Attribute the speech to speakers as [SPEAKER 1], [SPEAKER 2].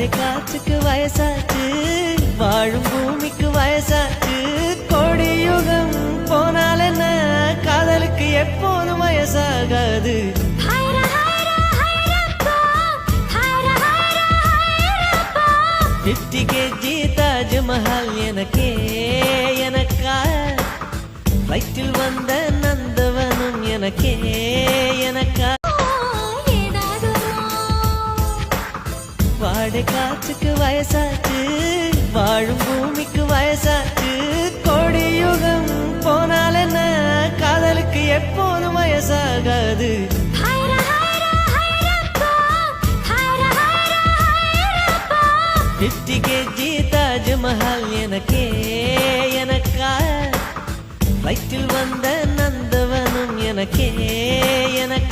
[SPEAKER 1] வாடை காற்றுக்கு வயசாச்சு, வாழும் பூமிக்கு வயசாச்சு. கோடி யுகம் போனால் என்ன, காதலுக்கு எப்போதும் வயசாகாது. 50 kg தாஜ்மஹால் எனக்கே எனக்கா, வயிற்றில் வந்த நந்தவனும் எனக்கே எனக்கா. வாடை காற்றுக்கு வயசாச்சு, வாழும் பூமிக்கு வயசாச்சு. கோடி யுகம் போனால் என்ன, காதலுக்கு எப்போதும் வயசாகாது. 50 kg தாஜ்மஹால் எனக்கே எனக்கா, வயிற்றில் வந்த நந்தவனும் எனக்கே எனக்கா.